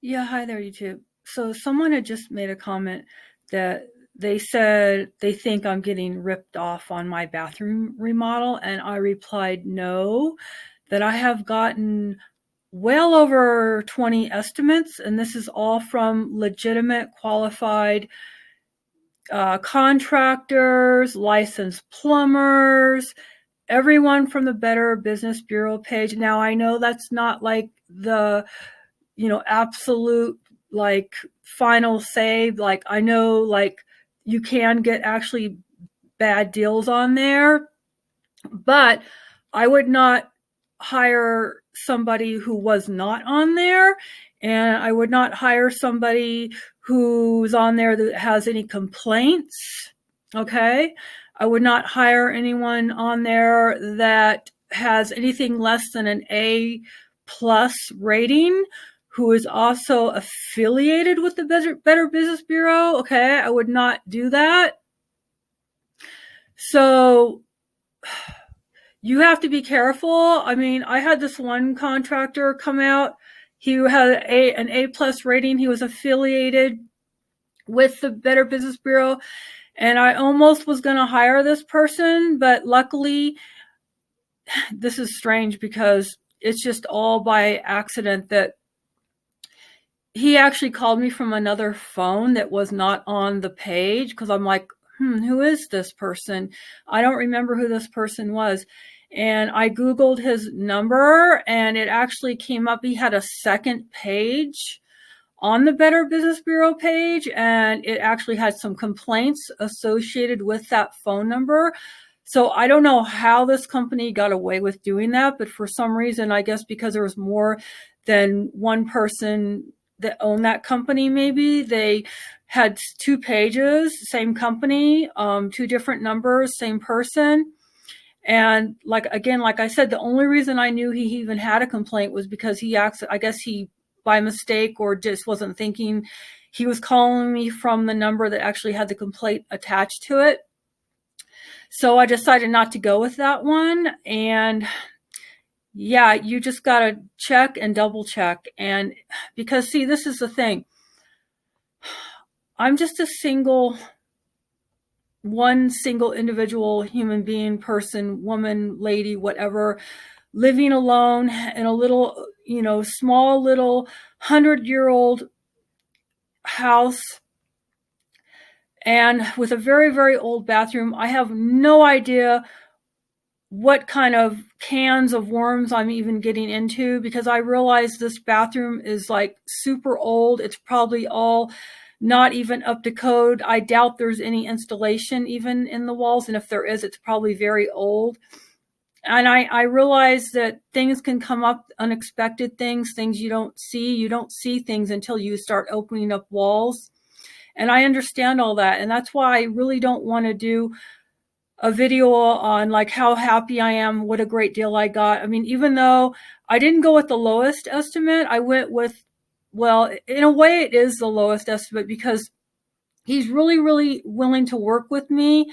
Yeah, hi there, YouTube. So someone had just made a comment that they said they think I'm getting ripped off on my bathroom remodel, and I replied no, that I have gotten well over 20 estimates, and this is all from legitimate, qualified contractors, licensed plumbers, everyone from the Better Business Bureau page. Now, I know that's not like the absolute like final say. Like I know like you can get actually bad deals on there, but I would not hire somebody who was not on there, and I would not hire somebody who's on there that has any complaints. Okay. I would not hire anyone on there that has anything less than an A plus rating, who is also affiliated with the Better Business Bureau. Okay. I would not do that. So you have to be careful. I mean, I had this one contractor come out. He had an A plus rating. He was affiliated with the Better Business Bureau, and I almost was going to hire this person, but luckily, this is strange because it's just all by accident that he actually called me from another phone that was not on the page, because I'm like, who is this person? I don't remember who this person was. And I Googled his number, and it actually came up. He had a second page on the Better Business Bureau page, and it actually had some complaints associated with that phone number. So I don't know how this company got away with doing that, but for some reason, I guess because there was more than one person that owned that company, maybe they had two pages, same company, two different numbers, same person. And like I said, the only reason I knew he even had a complaint was because I guess he by mistake or just wasn't thinking, he was calling me from the number that actually had the complaint attached to it. So I decided not to go with that one. And yeah, you just got to check and double check. And because, see, this is the thing. I'm just one single individual human being, person, woman, lady, whatever, living alone in a little, small little 100-year-old house, and with a very, very old bathroom. I have no idea what kind of cans of worms I'm even getting into, because I realize this bathroom is like super old. It's probably all not even up to code. I doubt there's any installation even in the walls. And if there is, it's probably very old. And I realize that things can come up, unexpected things you don't see. You don't see things until you start opening up walls. And I understand all that. And that's why I really don't want to do a video on like how happy I am, what a great deal I got. I mean, even though I didn't go with the lowest estimate, I went with, well, in a way it is the lowest estimate, because he's really, really willing to work with me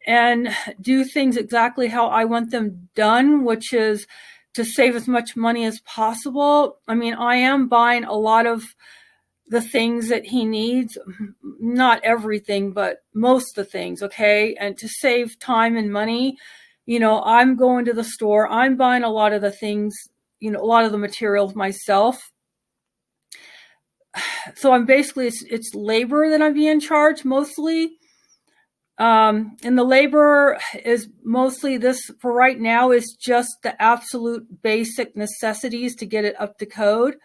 and do things exactly how I want them done, which is to save as much money as possible. I mean, I am buying a lot of the things that he needs, not everything, but most of the things, okay? And to save time and money, I'm going to the store, I'm buying a lot of the things, a lot of the materials myself. So I'm basically, it's labor that I'm being charged mostly. And the labor is mostly, this for right now is just the absolute basic necessities to get it up to code.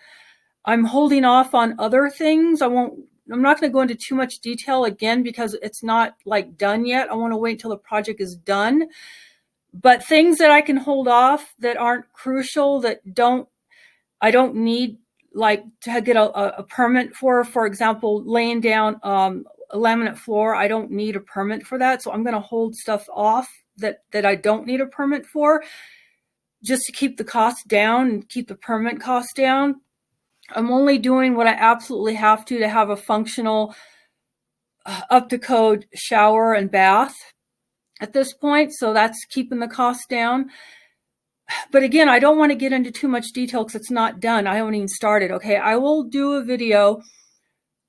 I'm holding off on other things. I'm not going to go into too much detail again, because it's not like done yet. I want to wait until the project is done. But things that I can hold off that aren't crucial, that I don't need like to get a permit for example, laying down a laminate floor. I don't need a permit for that. So I'm going to hold stuff off that I don't need a permit for, just to keep the cost down and keep the permit cost down. I'm only doing what I absolutely have to have a functional, up to code shower and bath at this point. So that's keeping the cost down. But again, I don't want to get into too much detail because it's not done. I haven't even started. Okay, I will do a video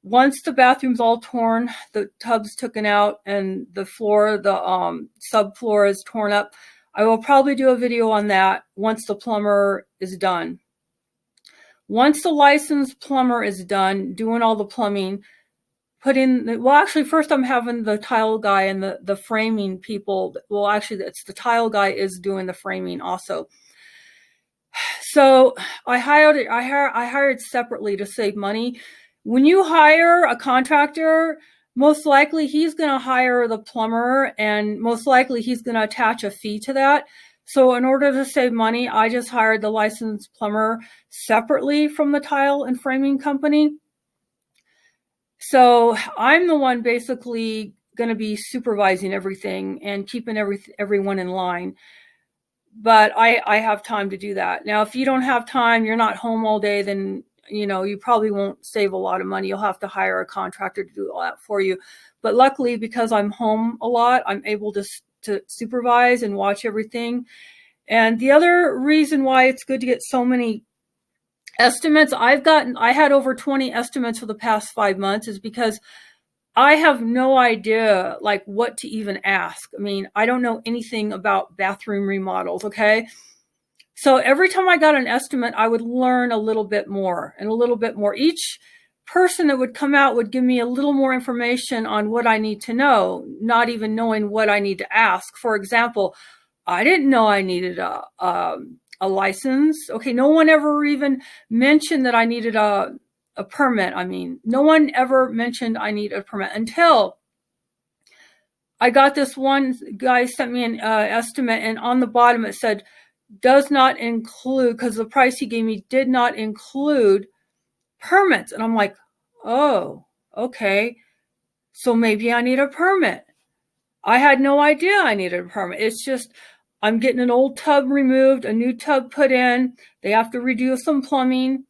once the bathroom's all torn, the tub's taken out, and the floor, the subfloor is torn up. I will probably do a video on that once the plumber is done. Once the licensed plumber is done doing all the plumbing, well, actually, first I'm having the tile guy and the framing people. Well, actually, it's the tile guy is doing the framing also. So I hired separately to save money. When you hire a contractor, most likely he's going to hire the plumber, and most likely he's going to attach a fee to that. So in order to save money, I just hired the licensed plumber separately from the tile and framing company. So I'm the one basically going to be supervising everything and keeping everyone in line. But I have time to do that. Now, if you don't have time, you're not home all day, then, you probably won't save a lot of money. You'll have to hire a contractor to do all that for you. But luckily, because I'm home a lot, I'm able to supervise and watch everything. And the other reason why it's good to get so many estimates, I had over 20 estimates for the past 5 months, is because I have no idea like what to even ask. I mean, I don't know anything about bathroom remodels, okay? So every time I got an estimate, I would learn a little bit more and a little bit more. Each person that would come out would give me a little more information on what I need to know, not even knowing what I need to ask. For example, I didn't know I needed a license. Okay, no one ever even mentioned that I needed a permit. I mean, no one ever mentioned I need a permit until I got this one guy sent me an estimate, and on the bottom it said, does not include, because the price he gave me did not include permits. And I'm like, oh, okay, so maybe I need a permit. I had no idea I needed a permit. It's just, I'm getting an old tub removed, a new tub put in. They have to redo some plumbing.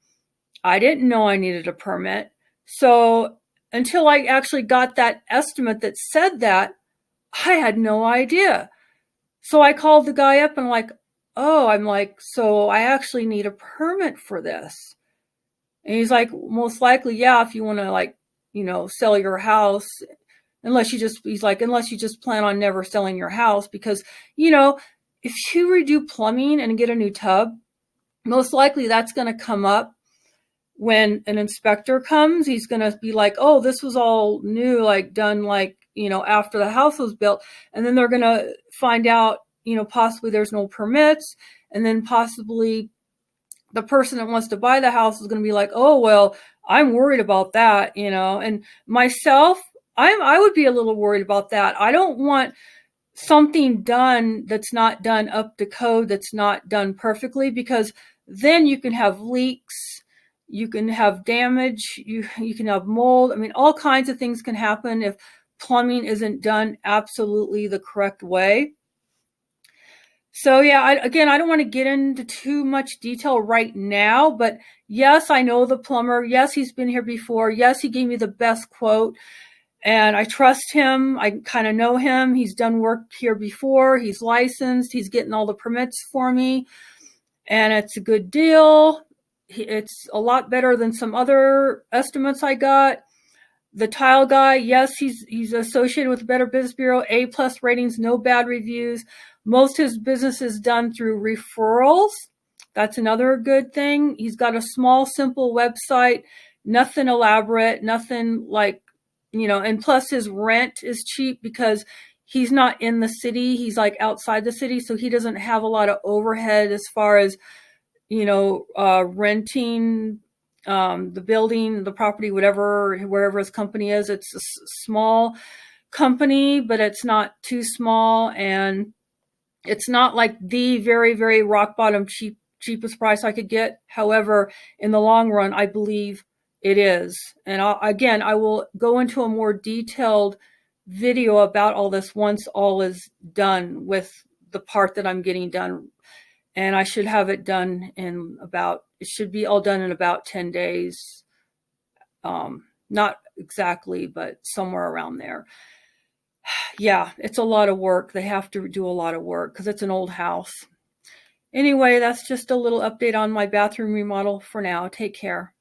I didn't know I needed a permit. So until I actually got that estimate that said that, I had no idea. So I called the guy up and I'm like, so I actually need a permit for this. And he's like, most likely, yeah, if you want to sell your house, unless you just plan on never selling your house, because, if you redo plumbing and get a new tub, most likely that's going to come up when an inspector comes. He's going to be like, oh, this was all new, done, after the house was built. And then they're going to find out, possibly there's no permits. And then possibly the person that wants to buy the house is going to be like, oh, well, I'm worried about that, and myself, I would be a little worried about that. I don't want something done that's not done up to code, that's not done perfectly, because then you can have leaks, you can have damage, you can have mold. I mean, all kinds of things can happen if plumbing isn't done absolutely the correct way. So yeah, I don't want to get into too much detail right now, but yes, I know the plumber. Yes, he's been here before. Yes, he gave me the best quote, and I trust him. I kind of know him. He's done work here before. He's licensed. He's getting all the permits for me, and it's a good deal. It's a lot better than some other estimates I got. The tile guy, yes, he's associated with the Better Business Bureau, A+ ratings, no bad reviews. Most of his business is done through referrals. That's another good thing. He's got a small, simple website, nothing elaborate, nothing and plus his rent is cheap because he's not in the city. He's outside the city, so he doesn't have a lot of overhead as far as, renting the building, the property, wherever his company is. It's a small company, but it's not too small, and it's not like the very, very rock bottom cheapest price I could get. However, in the long run, I believe it is. And I will go into a more detailed video about all this once all is done with the part that I'm getting done. And I should have it done it should be all done in about 10 days. Not exactly, but somewhere around there. Yeah, it's a lot of work. They have to do a lot of work because it's an old house. Anyway, that's just a little update on my bathroom remodel for now. Take care.